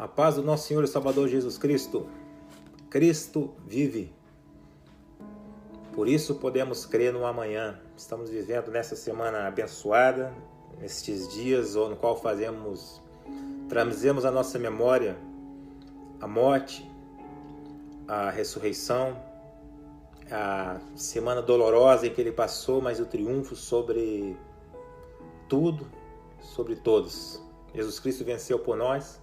A paz do nosso Senhor e Salvador Jesus Cristo. Cristo vive. Por isso podemos crer no amanhã. Estamos vivendo nessa semana abençoada, nestes dias no qual trazemos à nossa memória a morte, a ressurreição, a semana dolorosa em que ele passou, mas o triunfo sobre tudo, sobre todos. Jesus Cristo venceu por nós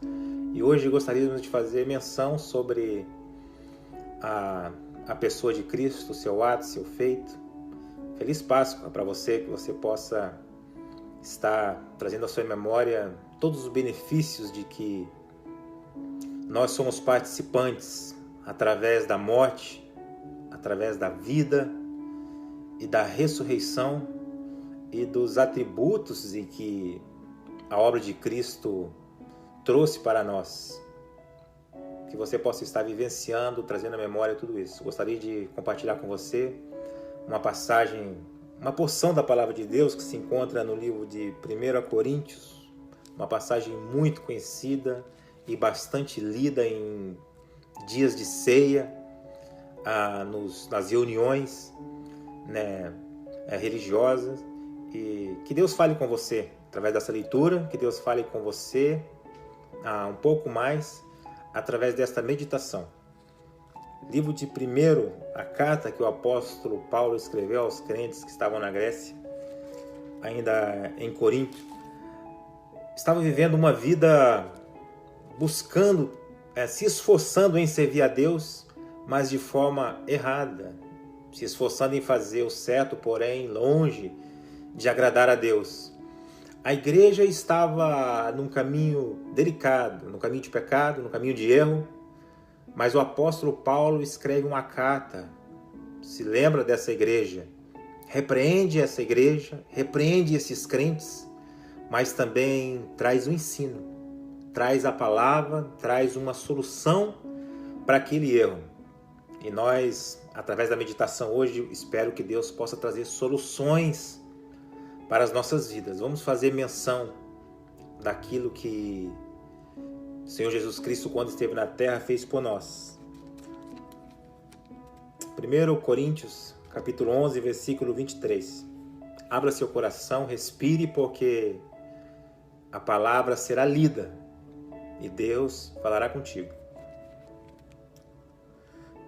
e hoje gostaríamos de fazer menção sobre a pessoa de Cristo, seu ato, seu feito. Feliz Páscoa para você, que você possa estar trazendo à sua memória todos os benefícios de que nós somos participantes através da morte, através da vida e da ressurreição e dos atributos em que a obra de Cristo trouxe para nós. Que você possa estar vivenciando, trazendo à memória tudo isso. Gostaria de compartilhar com você uma passagem, uma porção da Palavra de Deus que se encontra no livro de 1 Coríntios, uma passagem muito conhecida e bastante lida em dias de ceia, nas reuniões religiosas. E que Deus fale com você através dessa leitura, que Deus fale com você um pouco mais através desta meditação. Livro de 1, a carta que o apóstolo Paulo escreveu aos crentes que estavam na Grécia, ainda em Corinto. Estavam vivendo uma vida buscando, se esforçando em servir a Deus, mas de forma errada, se esforçando em fazer o certo, porém longe de agradar a Deus. A igreja estava num caminho delicado, no caminho de pecado, no caminho de erro, mas o apóstolo Paulo escreve uma carta, se lembra dessa igreja, repreende essa igreja, repreende esses crentes, mas também traz um ensino, traz a palavra, traz uma solução para aquele erro. E nós, através da meditação hoje, espero que Deus possa trazer soluções para as nossas vidas. Vamos fazer menção daquilo que o Senhor Jesus Cristo, quando esteve na terra, fez por nós. 1 Coríntios, capítulo 11, versículo 23. Abra seu coração, respire, porque a palavra será lida e Deus falará contigo.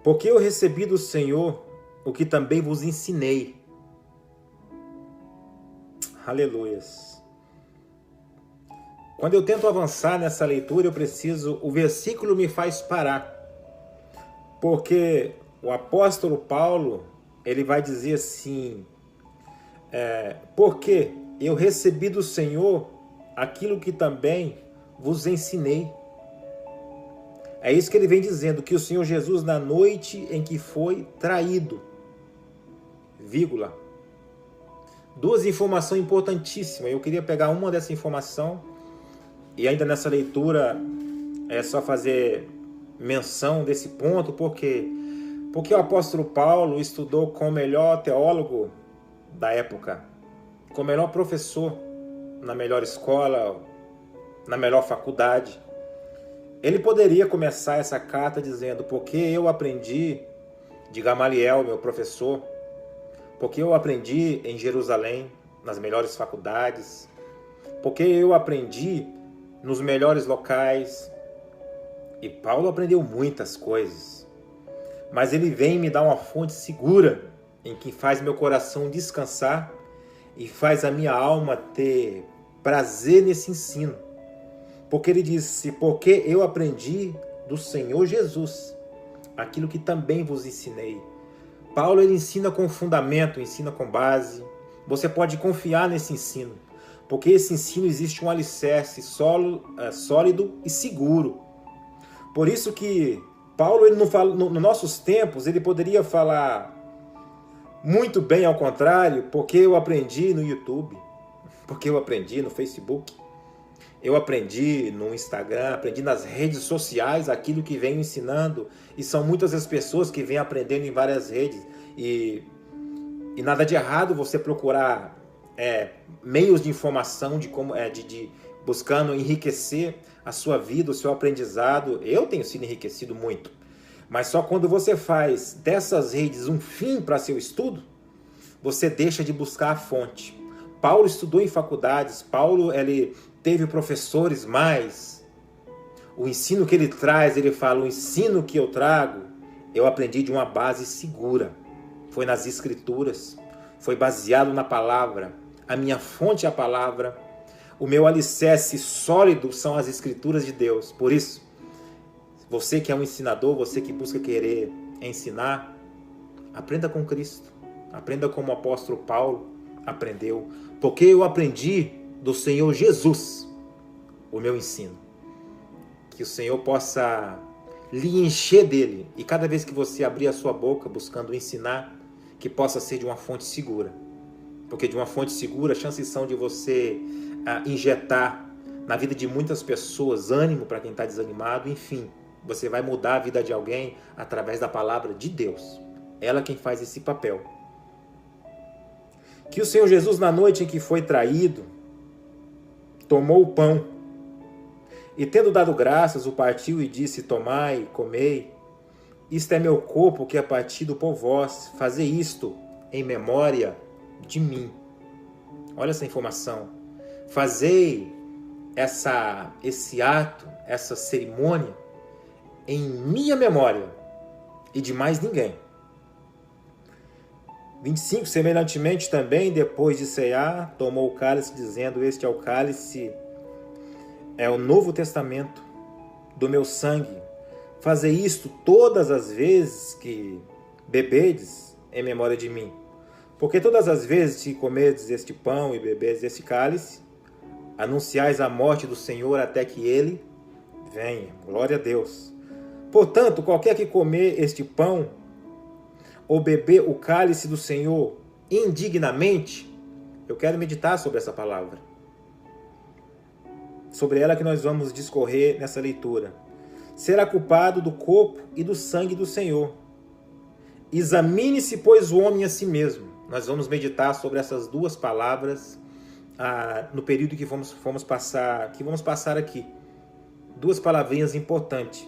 Porque eu recebi do Senhor o que também vos ensinei. Aleluias. Quando eu tento avançar nessa leitura, o versículo me faz parar. Porque o apóstolo Paulo, ele vai dizer assim, porque eu recebi do Senhor aquilo que também vos ensinei. É isso que ele vem dizendo, que o Senhor Jesus, na noite em que foi traído, vírgula, duas informações importantíssimas. Eu queria pegar uma dessa informação e ainda nessa leitura é só fazer menção desse ponto, porque o apóstolo Paulo estudou com o melhor teólogo da época, com o melhor professor na melhor escola, na melhor faculdade. Ele poderia começar essa carta dizendo, porque eu aprendi de Gamaliel, meu professor, porque eu aprendi em Jerusalém, nas melhores faculdades, porque eu aprendi nos melhores locais. E Paulo aprendeu muitas coisas, mas ele vem me dar uma fonte segura em que faz meu coração descansar e faz a minha alma ter prazer nesse ensino. Porque ele disse, porque eu aprendi do Senhor Jesus aquilo que também vos ensinei. Paulo, ele ensina com fundamento, ensina com base. Você pode confiar nesse ensino, porque esse ensino existe um alicerce sólido e seguro. Por isso que Paulo, ele não fala, nos nossos tempos, ele poderia falar muito bem ao contrário, porque eu aprendi no YouTube, porque eu aprendi no Facebook, eu aprendi no Instagram, aprendi nas redes sociais aquilo que venho ensinando, e são muitas as pessoas que vêm aprendendo em várias redes, e nada de errado você procurar meios de informação de buscando enriquecer a sua vida, o seu aprendizado. Eu tenho sido enriquecido muito. Mas só quando você faz dessas redes um fim para seu estudo, você deixa de buscar a fonte. Paulo estudou em faculdades, Paulo ele teve professores, mas o ensino que ele traz, ele fala, o ensino que eu trago, eu aprendi de uma base segura. Foi nas Escrituras, foi baseado na palavra. A minha fonte é a palavra. O meu alicerce sólido são as Escrituras de Deus. Por isso, você que é um ensinador, você que busca querer ensinar, aprenda com Cristo. Aprenda como o apóstolo Paulo aprendeu. Porque eu aprendi do Senhor Jesus o meu ensino. Que o Senhor possa lhe encher dele. E cada vez que você abrir a sua boca buscando ensinar, que possa ser de uma fonte segura. Porque de uma fonte segura, chances são de você injetar na vida de muitas pessoas ânimo para quem está desanimado. Enfim, você vai mudar a vida de alguém através da palavra de Deus. Ela quem faz esse papel. Que o Senhor Jesus, na noite em que foi traído, tomou o pão e, tendo dado graças, o partiu e disse, tomai, comei, isto é meu corpo que é partido por vós, fazei isto em memória de mim. Olha essa informação. Fazei esse ato, essa cerimônia em minha memória e de mais ninguém. 25, semelhantemente também, depois de cear, tomou o cálice, dizendo, este é o cálice, é o novo testamento do meu sangue. Fazei isto todas as vezes que bebedes em memória de mim. Porque todas as vezes que comedes este pão e bebedes este cálice, anunciais a morte do Senhor até que ele venha. Glória a Deus. Portanto, qualquer que comer este pão ou beber o cálice do Senhor indignamente, eu quero meditar sobre essa palavra. Sobre ela que nós vamos discorrer nessa leitura. Será culpado do corpo e do sangue do Senhor. Examine-se, pois, o homem a si mesmo. Nós vamos meditar sobre essas duas palavras no período que vamos passar aqui. Duas palavrinhas importantes.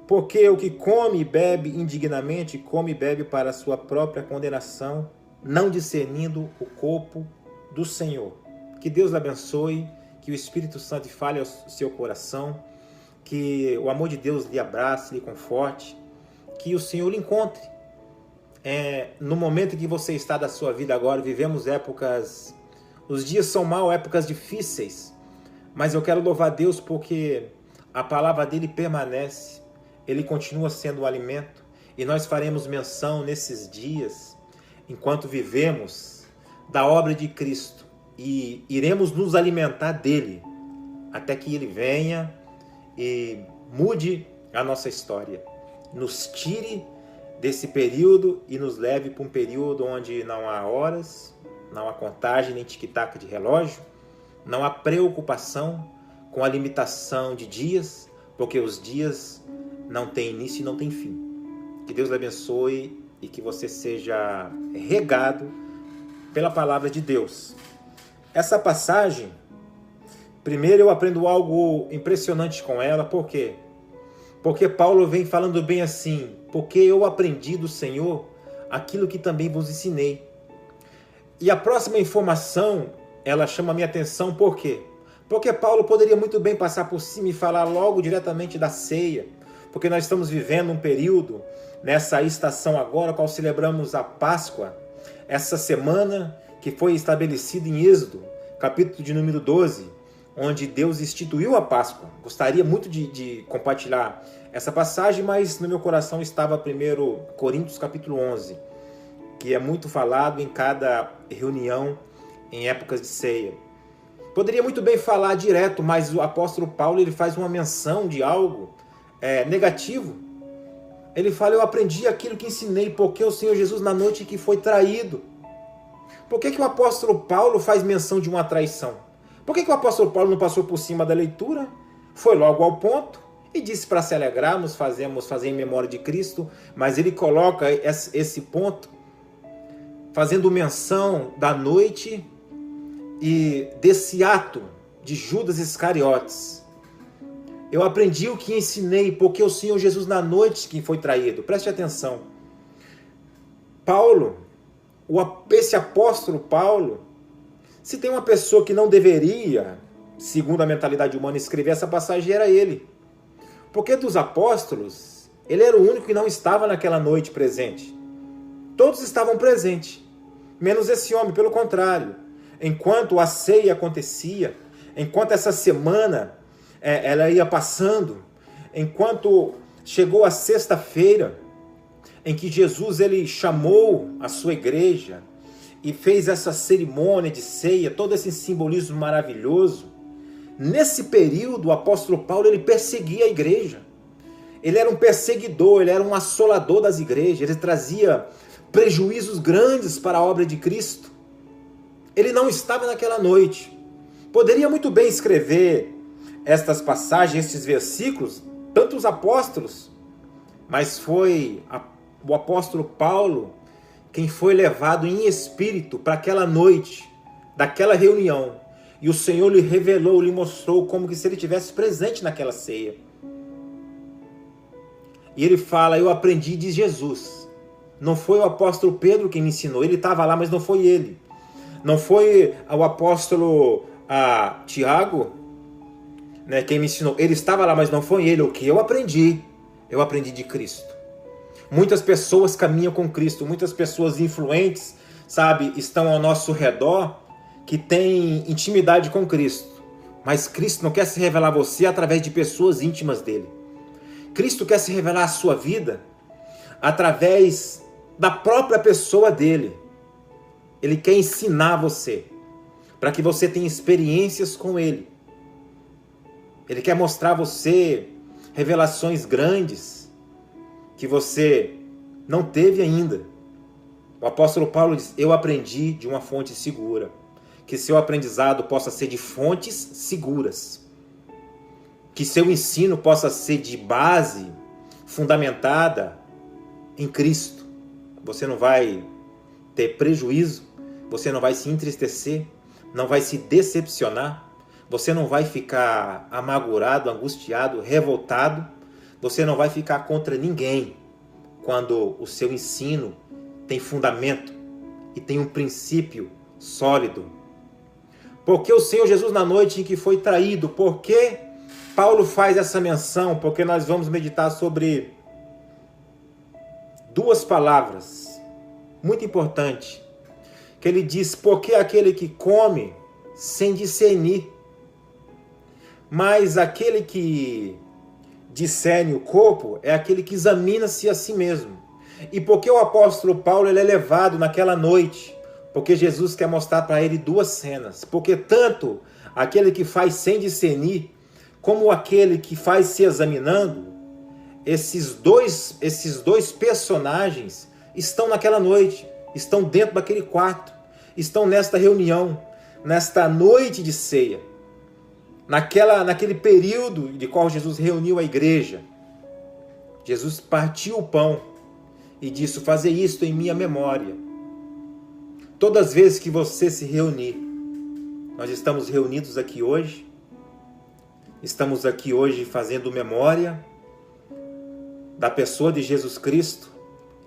Porque o que come e bebe indignamente, come e bebe para a sua própria condenação, não discernindo o corpo do Senhor. Que Deus lhe abençoe, que o Espírito Santo fale ao seu coração, que o amor de Deus lhe abrace, lhe conforte, que o Senhor lhe encontre. No momento em que você está da sua vida agora, vivemos épocas, os dias são maus, épocas difíceis, mas eu quero louvar Deus porque a palavra dele permanece. Ele continua sendo o alimento e nós faremos menção nesses dias, enquanto vivemos, da obra de Cristo e iremos nos alimentar dele até que ele venha e mude a nossa história, nos tire desse período e nos leve para um período onde não há horas, não há contagem nem tic-tac de relógio, não há preocupação com a limitação de dias, porque os dias não tem início e não tem fim. Que Deus lhe abençoe e que você seja regado pela palavra de Deus. Essa passagem, primeiro eu aprendo algo impressionante com ela. Por quê? Porque Paulo vem falando bem assim, porque eu aprendi do Senhor aquilo que também vos ensinei. E a próxima informação, ela chama a minha atenção, por quê? Porque Paulo poderia muito bem passar por cima e falar logo diretamente da ceia, porque nós estamos vivendo um período, nessa estação agora, qual celebramos a Páscoa, essa semana que foi estabelecida em Êxodo, capítulo de número 12, onde Deus instituiu a Páscoa. Gostaria muito de compartilhar essa passagem, mas no meu coração estava 1 Coríntios capítulo 11, que é muito falado em cada reunião em épocas de ceia. Poderia muito bem falar direto, mas o apóstolo Paulo ele faz uma menção de algo negativo. Ele fala, eu aprendi aquilo que ensinei, porque o Senhor Jesus na noite que foi traído. Por que o apóstolo Paulo faz menção de uma traição? Por que o apóstolo Paulo não passou por cima da leitura? Foi logo ao ponto e disse para se alegrarmos, fazer em memória de Cristo, mas ele coloca esse ponto fazendo menção da noite e desse ato de Judas Iscariotes. Eu aprendi o que ensinei, porque o Senhor Jesus na noite que foi traído. Preste atenção. Paulo, esse apóstolo Paulo, se tem uma pessoa que não deveria, segundo a mentalidade humana, escrever essa passagem, era ele. Porque dos apóstolos, ele era o único que não estava naquela noite presente. Todos estavam presentes, menos esse homem. Pelo contrário, enquanto a ceia acontecia, enquanto essa semana ela ia passando, enquanto chegou a sexta-feira, em que Jesus ele chamou a sua igreja e fez essa cerimônia de ceia, todo esse simbolismo maravilhoso, nesse período o apóstolo Paulo ele perseguia a igreja. Ele era um perseguidor, ele era um assolador das igrejas, ele trazia prejuízos grandes para a obra de Cristo. Ele não estava naquela noite. Poderia muito bem escrever estas passagens, estes versículos, tantos apóstolos, mas foi o apóstolo Paulo quem foi levado em espírito para aquela noite, daquela reunião, e o Senhor lhe revelou, lhe mostrou como que se ele estivesse presente naquela ceia. E ele fala, eu aprendi de Jesus. Não foi o apóstolo Pedro quem me ensinou, ele estava lá, mas não foi ele. Não foi o apóstolo Tiago, né, quem me ensinou, ele estava lá, mas não foi ele. O que eu aprendi de Cristo. Muitas pessoas caminham com Cristo, muitas pessoas influentes, sabe, estão ao nosso redor, que têm intimidade com Cristo. Mas Cristo não quer se revelar a você através de pessoas íntimas dele. Cristo quer se revelar a sua vida através da própria pessoa dele. Ele quer ensinar você, para que você tenha experiências com ele. Ele quer mostrar a você revelações grandes que você não teve ainda. O apóstolo Paulo diz, eu aprendi de uma fonte segura. Que seu aprendizado possa ser de fontes seguras. Que seu ensino possa ser de base fundamentada em Cristo. Você não vai ter prejuízo, você não vai se entristecer, não vai se decepcionar, você não vai ficar amargurado, angustiado, revoltado, você não vai ficar contra ninguém quando o seu ensino tem fundamento e tem um princípio sólido. Porque o Senhor Jesus na noite em que foi traído, por que Paulo faz essa menção? Porque nós vamos meditar sobre duas palavras muito importantes, que ele diz, porque aquele que come sem discernir, mas aquele que discerne o corpo é aquele que examina-se a si mesmo. E porque o apóstolo Paulo ele é levado naquela noite, porque Jesus quer mostrar para ele duas cenas, porque tanto aquele que faz sem discernir, como aquele que faz se examinando, esses dois personagens estão naquela noite, estão dentro daquele quarto, estão nesta reunião, nesta noite de ceia, naquele período de qual Jesus reuniu a igreja. Jesus partiu o pão e disse, fazer isto em minha memória. Todas as vezes que você se reunir, nós estamos reunidos aqui hoje, estamos aqui hoje fazendo memória da pessoa de Jesus Cristo,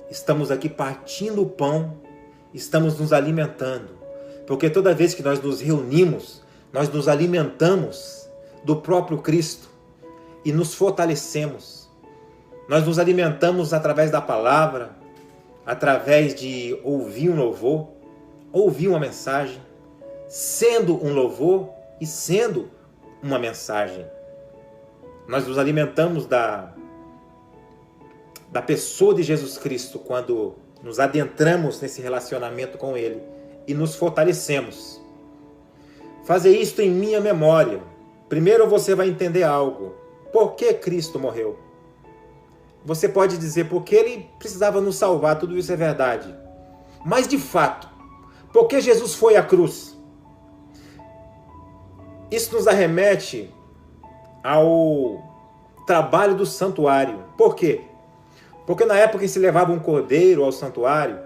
estamos aqui partindo o pão, estamos nos alimentando, porque toda vez que nós nos reunimos, nós nos alimentamos do próprio Cristo e nos fortalecemos. Nós nos alimentamos através da palavra, através de ouvir um louvor, ouvir uma mensagem, sendo um louvor e sendo uma mensagem. Nós nos alimentamos da pessoa de Jesus Cristo quando nos adentramos nesse relacionamento com Ele e nos fortalecemos. Fazer isto em minha memória. Primeiro você vai entender algo. Por que Cristo morreu? Você pode dizer porque Ele precisava nos salvar, tudo isso é verdade. Mas de fato, por que Jesus foi à cruz? Isso nos arremete ao trabalho do santuário. Por quê? Porque na época em que se levava um cordeiro ao santuário,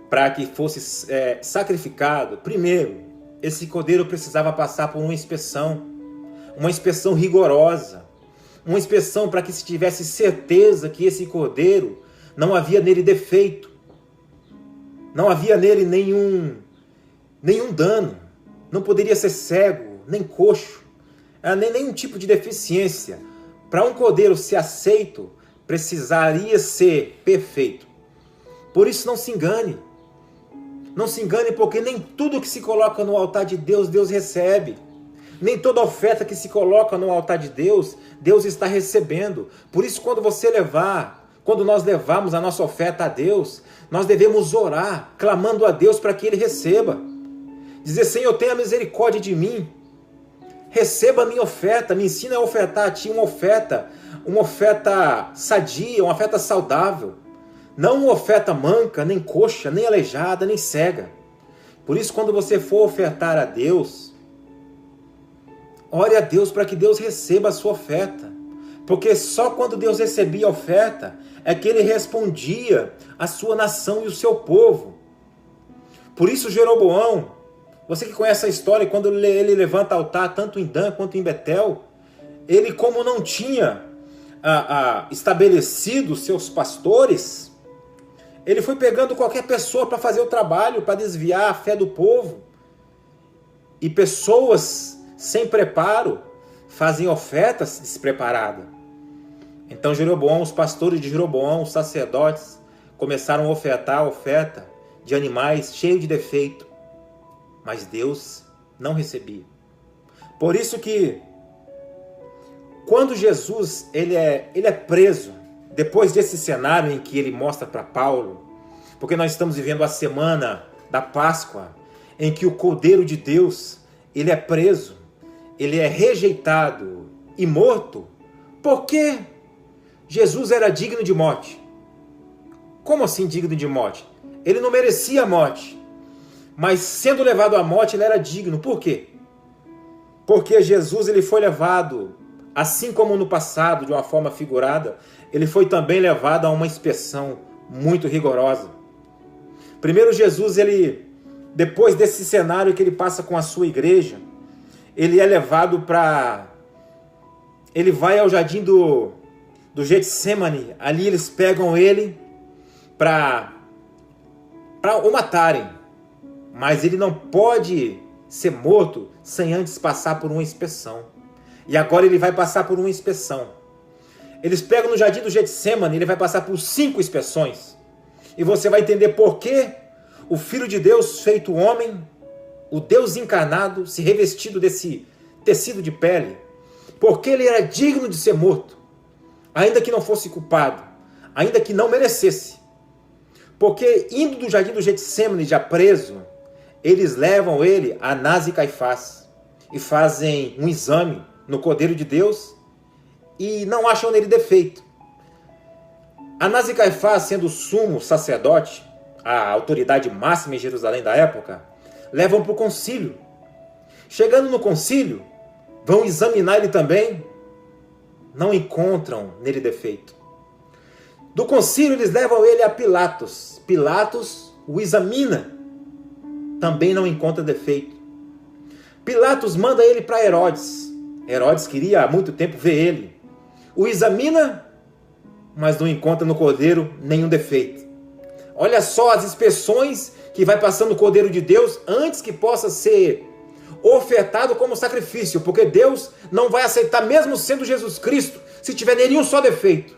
para que fosse sacrificado, primeiro, esse cordeiro precisava passar por uma inspeção rigorosa, uma inspeção para que se tivesse certeza que esse cordeiro não havia nele defeito, não havia nele nenhum dano, não poderia ser cego, nem coxo, nenhum tipo de deficiência. Para um cordeiro ser aceito, precisaria ser perfeito. Por isso não se engane. Não se engane, porque nem tudo que se coloca no altar de Deus, Deus recebe. Nem toda oferta que se coloca no altar de Deus, Deus está recebendo. Por isso, quando nós levarmos a nossa oferta a Deus, nós devemos orar, clamando a Deus para que Ele receba. Dizer: Senhor, tenha misericórdia de mim. Receba a minha oferta, me ensina a ofertar a Ti uma oferta sadia, uma oferta saudável. Não uma oferta manca, nem coxa, nem aleijada, nem cega. Por isso, quando você for ofertar a Deus, ore a Deus para que Deus receba a sua oferta. Porque só quando Deus recebia a oferta é que Ele respondia à sua nação e o seu povo. Por isso Jeroboão, você que conhece a história, quando ele levanta altar tanto em Dan quanto em Betel, ele, como não tinha estabelecido seus pastores, ele foi pegando qualquer pessoa para fazer o trabalho, para desviar a fé do povo. E pessoas sem preparo fazem ofertas despreparadas. Então Jeroboão, os pastores de Jeroboão, os sacerdotes, começaram a ofertar a oferta de animais cheios de defeito. Mas Deus não recebia. Por isso que quando Jesus ele é preso, depois desse cenário em que ele mostra para Paulo, porque nós estamos vivendo a semana da Páscoa, em que o Cordeiro de Deus ele é preso, ele é rejeitado e morto, porque Jesus era digno de morte. Como assim digno de morte? Ele não merecia a morte, mas sendo levado à morte ele era digno. Por quê? Porque Jesus ele foi levado, assim como no passado, de uma forma figurada, ele foi também levado a uma inspeção muito rigorosa. Primeiro Jesus, depois desse cenário que ele passa com a sua igreja, ele é levado ele vai ao jardim do Getsemane. Ali eles pegam ele para o matarem. Mas ele não pode ser morto sem antes passar por uma inspeção. E agora ele vai passar por uma inspeção. Eles pegam no jardim do Getsemane, ele vai passar por 5 inspeções. E você vai entender por que o Filho de Deus, feito homem, o Deus encarnado, se revestido desse tecido de pele, porque ele era digno de ser morto, ainda que não fosse culpado, ainda que não merecesse. Porque indo do jardim do Getsemane já preso, eles levam ele a Anás e Caifás e fazem um exame no Cordeiro de Deus e não acham nele defeito. Anás e Caifás, sendo o sumo sacerdote, a autoridade máxima em Jerusalém da época, levam para o concílio. Chegando no concílio, vão examinar ele também, não encontram nele defeito. Do concílio eles levam ele a Pilatos. Pilatos o examina, também não encontra defeito. Pilatos manda ele para Herodes. Herodes queria há muito tempo ver ele. O examina, mas não encontra no cordeiro nenhum defeito. Olha só as inspeções que vai passando o Cordeiro de Deus antes que possa ser ofertado como sacrifício, porque Deus não vai aceitar, mesmo sendo Jesus Cristo, se tiver nenhum só defeito.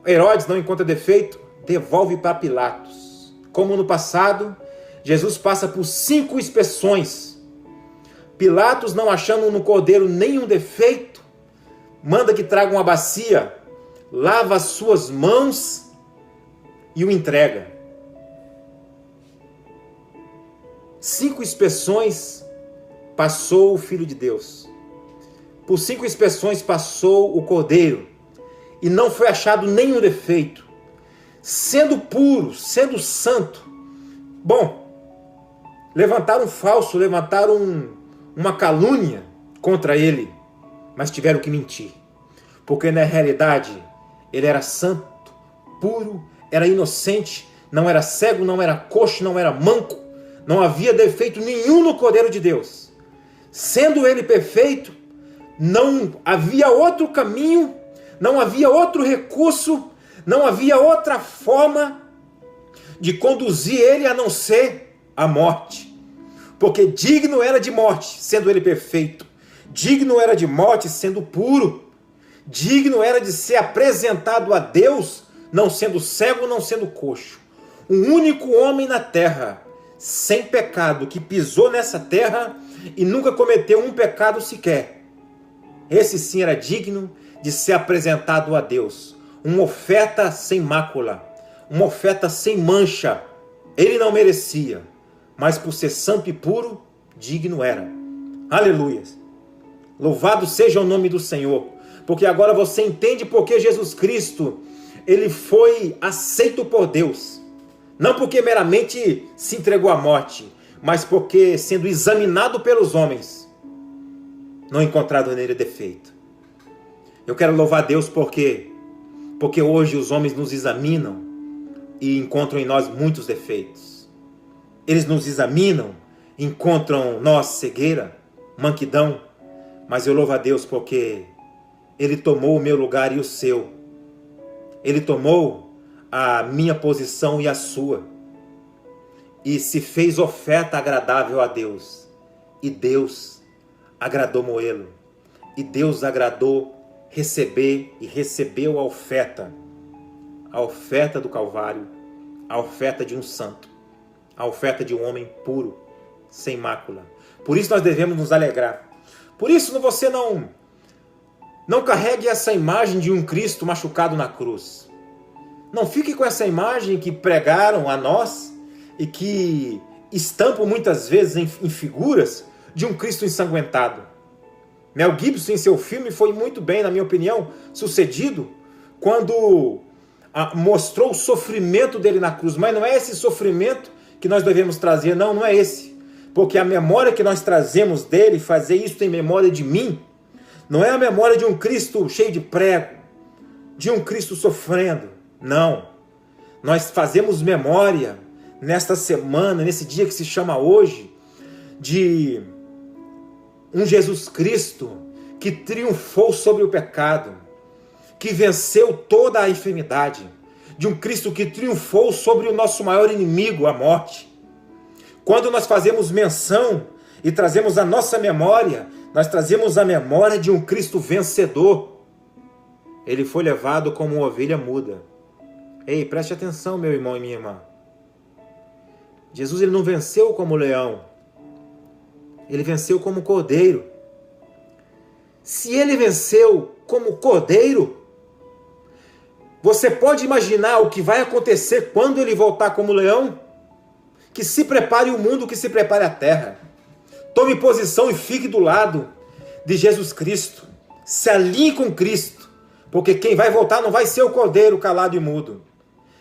Herodes não encontra defeito, devolve para Pilatos. Como no passado, Jesus passa por 5 inspeções. Pilatos, não achando no cordeiro nenhum defeito, manda que traga uma bacia, lava as suas mãos e o entrega. 5 inspeções passou o Filho de Deus. Por 5 inspeções passou o cordeiro e não foi achado nenhum defeito. Sendo puro, sendo santo. Bom, levantaram um falso, levantaram uma calúnia contra ele, mas tiveram que mentir. Porque na realidade ele era santo, puro, era inocente, não era cego, não era coxo, não era manco, Não havia defeito nenhum no Cordeiro de Deus. Sendo ele perfeito, não havia outro caminho, não havia outro recurso, não havia outra forma de conduzir ele a não ser a morte. Porque digno era de morte, sendo ele perfeito. Digno era de morte, sendo puro. Digno era de ser apresentado a Deus, não sendo cego, não sendo coxo. Um único homem na terra, sem pecado, que pisou nessa terra e nunca cometeu um pecado sequer. Esse sim era digno de ser apresentado a Deus. Uma oferta sem mácula, uma oferta sem mancha. Ele não merecia, mas por ser santo e puro, digno era. Aleluia! Louvado seja o nome do Senhor, porque agora você entende porque Jesus Cristo, ele foi aceito por Deus. Não porque meramente se entregou à morte, mas porque, sendo examinado pelos homens, não encontrado nele defeito. Eu quero louvar a Deus porque hoje os homens nos examinam e encontram em nós muitos defeitos. Eles nos examinam, encontram nós cegueira, manquidão, mas eu louvo a Deus porque Ele tomou o meu lugar e o seu. Ele tomou a minha posição e a sua. E se fez oferta agradável a Deus. E Deus agradou moê-lo. E Deus agradou receber e recebeu a oferta do Calvário, a oferta de um santo, a oferta de um homem puro, sem mácula. Por isso nós devemos nos alegrar. Por isso você não carregue essa imagem de um Cristo machucado na cruz. Não fique com essa imagem que pregaram a nós e que estampam muitas vezes em figuras de um Cristo ensanguentado. Mel Gibson, em seu filme, foi muito bem, na minha opinião, sucedido quando mostrou o sofrimento dele na cruz. Mas não é esse sofrimento que nós devemos trazer, não é esse. Porque a memória que nós trazemos dele, fazer isso em memória de mim, não é a memória de um Cristo cheio de prego, de um Cristo sofrendo. Não. Nós fazemos memória nesta semana, nesse dia que se chama hoje, de um Jesus Cristo que triunfou sobre o pecado, que venceu toda a enfermidade, de um Cristo que triunfou sobre o nosso maior inimigo, a morte. Quando nós fazemos menção e trazemos a nossa memória, nós trazemos a memória de um Cristo vencedor. Ele foi levado como uma ovelha muda. Ei, preste atenção, meu irmão e minha irmã. Jesus, ele não venceu como leão. Ele venceu como cordeiro. Se ele venceu como cordeiro, você pode imaginar o que vai acontecer quando ele voltar como leão? Que se prepare o mundo, que se prepare a terra. Tome posição e fique do lado de Jesus Cristo. Se alinhe com Cristo. Porque quem vai voltar não vai ser o cordeiro calado e mudo.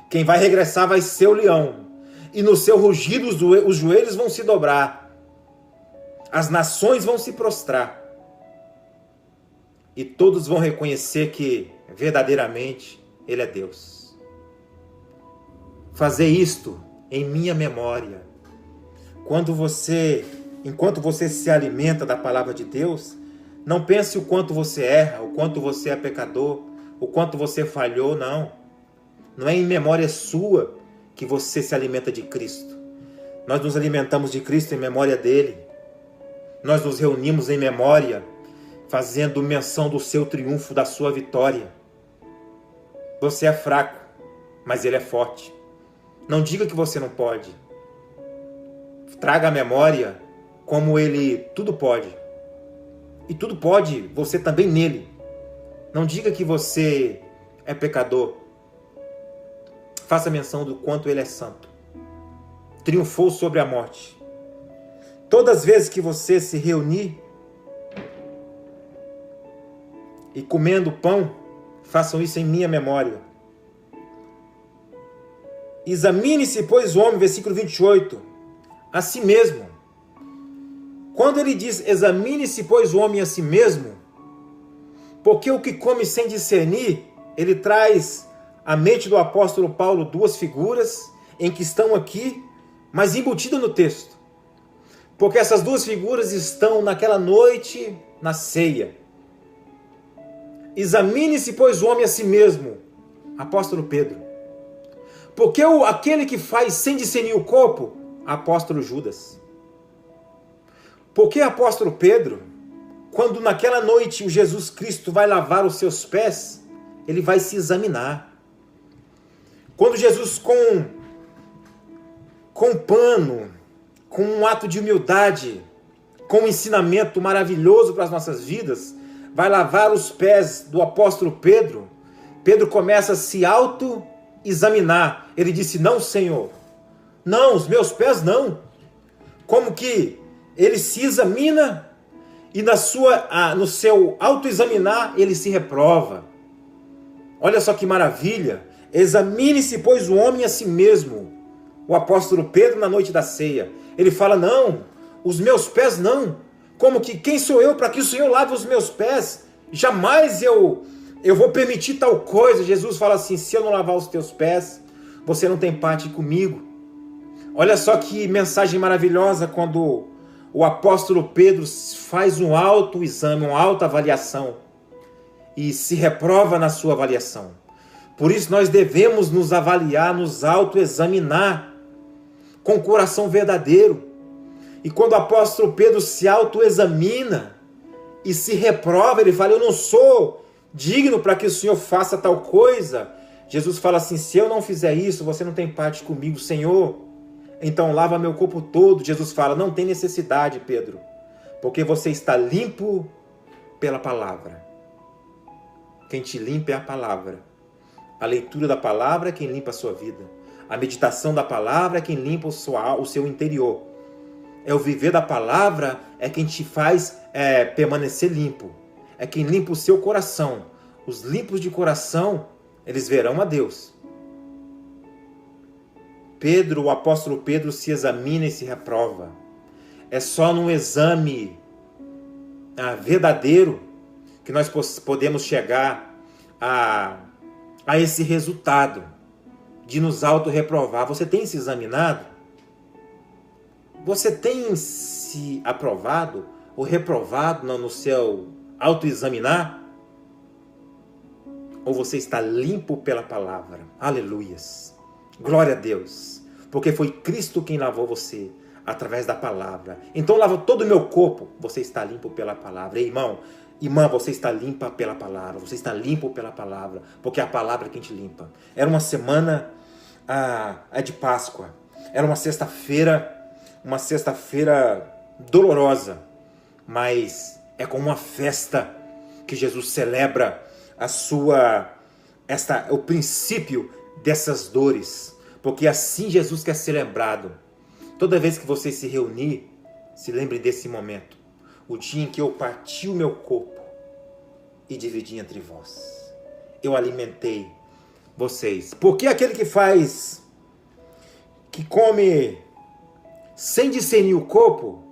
Quem vai regressar vai ser o leão. E no seu rugido os joelhos vão se dobrar. As nações vão se prostrar. E todos vão reconhecer que verdadeiramente Ele é Deus. Fazer isto em minha memória. Enquanto você se alimenta da palavra de Deus, não pense o quanto você erra, o quanto você é pecador, o quanto você falhou, não. Não é em memória sua que você se alimenta de Cristo. Nós nos alimentamos de Cristo em memória dele. Nós nos reunimos em memória, fazendo menção do seu triunfo, da sua vitória. Você é fraco, mas ele é forte. Não diga que você não pode. Traga a memória como ele tudo pode. E tudo pode, você também nele. Não diga que você é pecador. Faça menção do quanto ele é santo. Triunfou sobre a morte. Todas as vezes que você se reunir e comendo pão, façam isso em minha memória. Examine-se, pois, o homem, versículo 28, a si mesmo. Quando ele diz, examine-se, pois, o homem a si mesmo, porque o que come sem discernir, ele traz à mente do apóstolo Paulo duas figuras em que estão aqui mas embutida no texto. Porque essas duas figuras estão naquela noite na ceia. Examine-se, pois, o homem a si mesmo, apóstolo Pedro. Porque aquele que faz sem discernir o corpo, apóstolo Judas. Porque apóstolo Pedro, quando naquela noite o Jesus Cristo vai lavar os seus pés, ele vai se examinar. Quando Jesus com pano, com um ato de humildade, com um ensinamento maravilhoso para as nossas vidas, vai lavar os pés do apóstolo Pedro, Pedro começa a se auto-examinar. Ele disse: não, Senhor, não, os meus pés não. Como que ele se examina e no seu auto-examinar ele se reprova. Olha só que maravilha. Examine-se, pois, o homem a si mesmo. O apóstolo Pedro na noite da ceia. Ele fala: não, os meus pés não. Como que quem sou eu para que o Senhor lave os meus pés? Jamais eu vou permitir tal coisa. Jesus fala assim: se eu não lavar os teus pés, você não tem parte comigo. Olha só que mensagem maravilhosa quando o apóstolo Pedro faz um autoexame, uma autoavaliação e se reprova na sua avaliação. Por isso nós devemos nos avaliar, nos autoexaminar com o coração verdadeiro. E quando o apóstolo Pedro se autoexamina e se reprova, ele fala: eu não sou digno para que o Senhor faça tal coisa. Jesus fala assim: se eu não fizer isso, você não tem parte comigo, Senhor. Então lava meu corpo todo. Jesus fala: não tem necessidade, Pedro, porque você está limpo pela palavra. Quem te limpa é a palavra. A leitura da palavra é quem limpa a sua vida. A meditação da palavra é quem limpa o seu interior. É o viver da palavra é quem te faz permanecer limpo. É quem limpa o seu coração. Os limpos de coração, eles verão a Deus. Pedro, o apóstolo Pedro, se examina e se reprova. É só num exame verdadeiro que nós podemos chegar a esse resultado de nos auto-reprovar. Você tem se examinado? Você tem se aprovado ou reprovado no seu autoexaminar? Ou você está limpo pela palavra? Aleluias! Glória a Deus! Porque foi Cristo quem lavou você através da palavra. Então lava todo o meu corpo. Você está limpo pela palavra. Ei, irmão, irmã, você está limpa pela palavra. Você está limpo pela palavra. Porque é a palavra quem te limpa. Era uma semana de Páscoa. Era uma sexta-feira dolorosa. Mas é como uma festa que Jesus celebra o princípio dessas dores. Porque assim Jesus quer ser lembrado. Toda vez que você se reunir, se lembre desse momento. O dia em que eu parti o meu corpo e dividi entre vós. Eu alimentei vocês. Porque aquele que come sem discernir o corpo,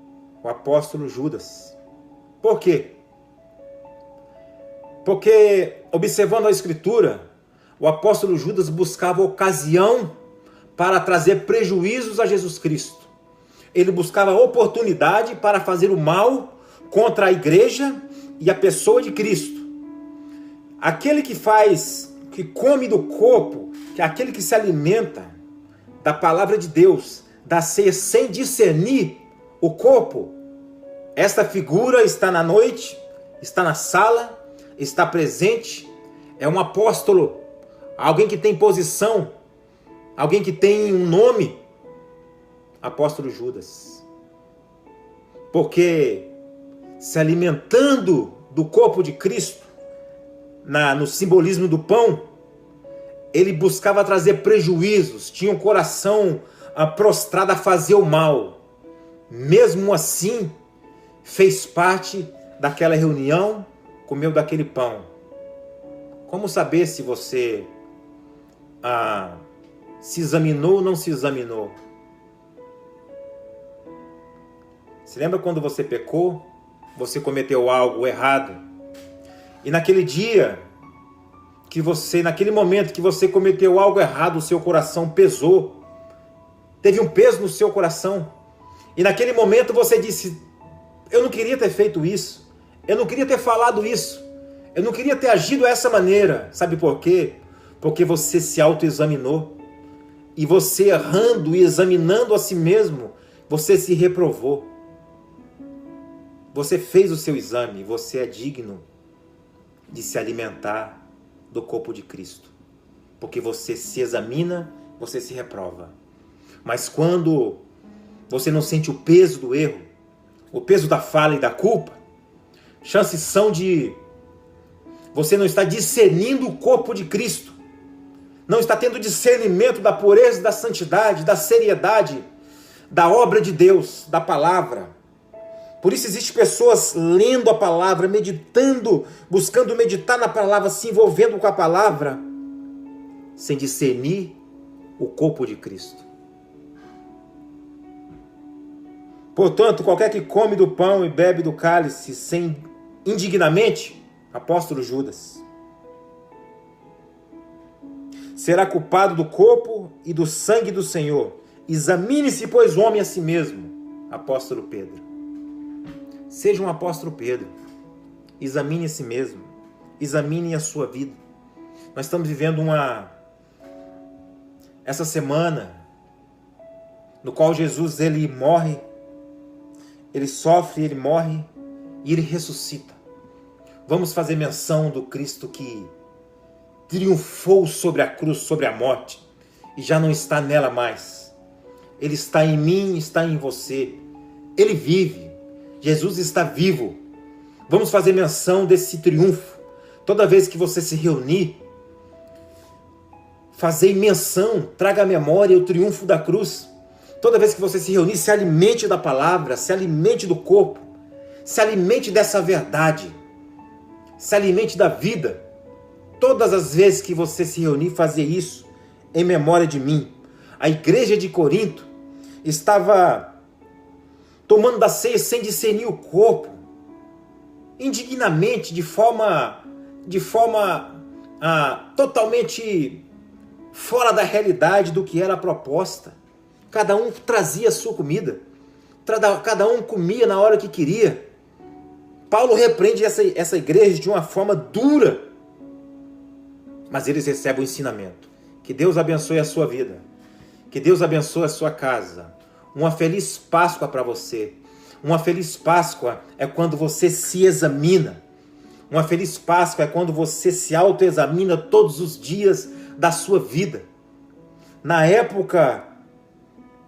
o apóstolo Judas. Por quê? Porque, observando a Escritura, o apóstolo Judas buscava ocasião para trazer prejuízos a Jesus Cristo. Ele buscava oportunidade para fazer o mal contra a igreja e a pessoa de Cristo. Aquele que come do corpo, aquele que se alimenta da palavra de Deus, da ceia sem discernir o corpo, esta figura está na noite, está na sala, está presente, é um apóstolo, alguém que tem posição, alguém que tem um nome, apóstolo Judas. Porque se alimentando do corpo de Cristo, no simbolismo do pão, ele buscava trazer prejuízos, tinha um coração prostrado a fazer o mal. Mesmo assim, fez parte daquela reunião, comeu daquele pão. Como saber se você se examinou ou não se examinou? Se lembra quando você pecou? Você cometeu algo errado? E naquele dia, naquele momento que você cometeu algo errado, o seu coração pesou. teve um peso no seu coração. E naquele momento você disse: eu não queria ter feito isso. Eu não queria ter falado isso. Eu não queria ter agido dessa maneira. Sabe por quê? Porque você se autoexaminou. E você errando e examinando a si mesmo, você se reprovou. Você fez o seu exame. Você é digno de se alimentar do corpo de Cristo. Porque você se examina, você se reprova. Mas quando você não sente o peso do erro, o peso da falha e da culpa, chances são de você não estar discernindo o corpo de Cristo, não está tendo discernimento da pureza, da santidade, da seriedade, da obra de Deus, da palavra. Por isso existem pessoas lendo a palavra, meditando, buscando meditar na palavra, se envolvendo com a palavra, sem discernir o corpo de Cristo. Portanto, qualquer que come do pão e bebe do cálice sem indignamente, apóstolo Judas, será culpado do corpo e do sangue do Senhor. Examine-se, pois, o homem a si mesmo, apóstolo Pedro. Seja um apóstolo Pedro. Examine a si mesmo. Examine a sua vida. Nós estamos vivendo essa semana no qual Jesus ele morre, ele sofre, ele morre e ele ressuscita. Vamos fazer menção do Cristo que triunfou sobre a cruz, sobre a morte, e já não está nela mais. Ele está em mim, está em você. Ele vive. Jesus está vivo. Vamos fazer menção desse triunfo. Toda vez que você se reunir, fazer menção, traga à memória o triunfo da cruz. Toda vez que você se reunir, se alimente da palavra, se alimente do corpo, se alimente dessa verdade, se alimente da vida. Todas as vezes que você se reunir, fazer isso em memória de mim. A igreja de Corinto estava tomando da ceia sem discernir o corpo, indignamente, de forma totalmente fora da realidade do que era a proposta. Cada um trazia a sua comida, cada um comia na hora que queria. Paulo repreende essa igreja de uma forma dura, mas eles recebem o ensinamento. Que Deus abençoe a sua vida, que Deus abençoe a sua casa. Uma feliz Páscoa para você. Uma feliz Páscoa é quando você se examina. Uma feliz Páscoa é quando você se autoexamina todos os dias da sua vida. Na época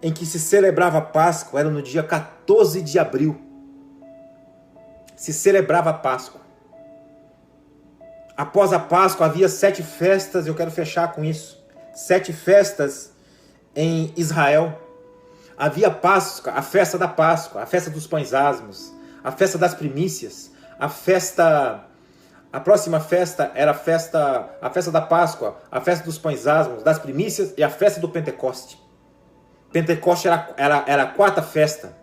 em que se celebrava a Páscoa, era no dia 14 de abril. Se celebrava a Páscoa. Após a Páscoa havia 7 festas, eu quero fechar com isso. 7 festas em Israel. Havia Páscoa, a festa da Páscoa, a festa dos pães asmos, a festa das primícias, a próxima festa era a festa da Páscoa, a festa dos pães asmos, das primícias e a festa do Pentecoste. Pentecoste era a 4ª festa.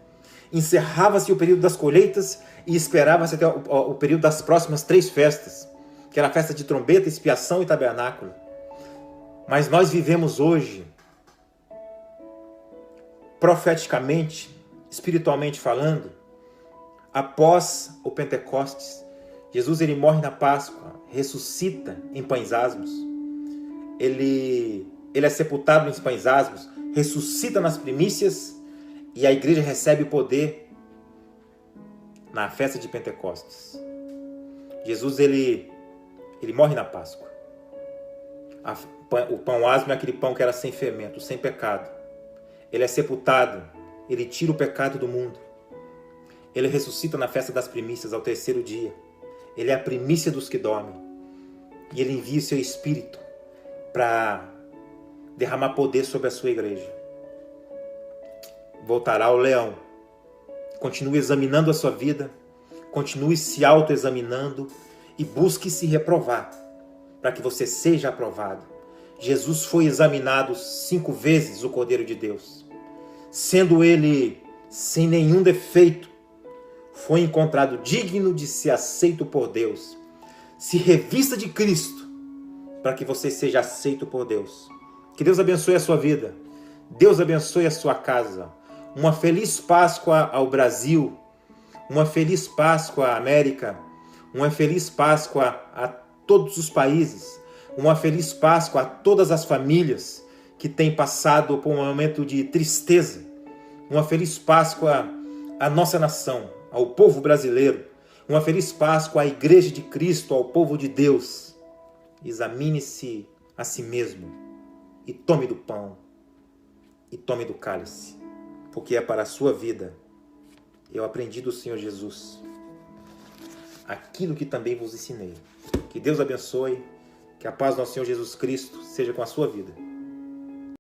Encerrava-se o período das colheitas e esperava-se até o período das próximas 3 festas, que era a festa de trombeta, expiação e tabernáculo. Mas nós vivemos hoje, profeticamente, espiritualmente falando, após o Pentecostes. Jesus ele morre na Páscoa, ressuscita em pães asmos, ele é sepultado em pães asmos, ressuscita nas primícias e a igreja recebe poder na festa de Pentecostes. Jesus ele morre na Páscoa. O pão asmo é aquele pão que era sem fermento, sem pecado. Ele é sepultado, ele tira o pecado do mundo. Ele ressuscita na festa das primícias ao 3º dia. Ele é a primícia dos que dormem. E ele envia o seu Espírito para derramar poder sobre a sua igreja. Voltará o leão. Continue examinando a sua vida. Continue se autoexaminando e busque se reprovar para que você seja aprovado. Jesus foi examinado 5 vezes, o Cordeiro de Deus. Sendo ele sem nenhum defeito, foi encontrado digno de ser aceito por Deus. Se revista de Cristo para que você seja aceito por Deus. Que Deus abençoe a sua vida. Deus abençoe a sua casa. Uma feliz Páscoa ao Brasil. Uma feliz Páscoa à América. Uma feliz Páscoa a todos os países. Uma feliz Páscoa a todas as famílias que têm passado por um momento de tristeza. Uma feliz Páscoa à nossa nação, ao povo brasileiro. Uma feliz Páscoa à Igreja de Cristo, ao povo de Deus. Examine-se a si mesmo e tome do pão e tome do cálice, porque é para a sua vida. Eu aprendi do Senhor Jesus aquilo que também vos ensinei. Que Deus abençoe, que a paz do nosso Senhor Jesus Cristo seja com a sua vida.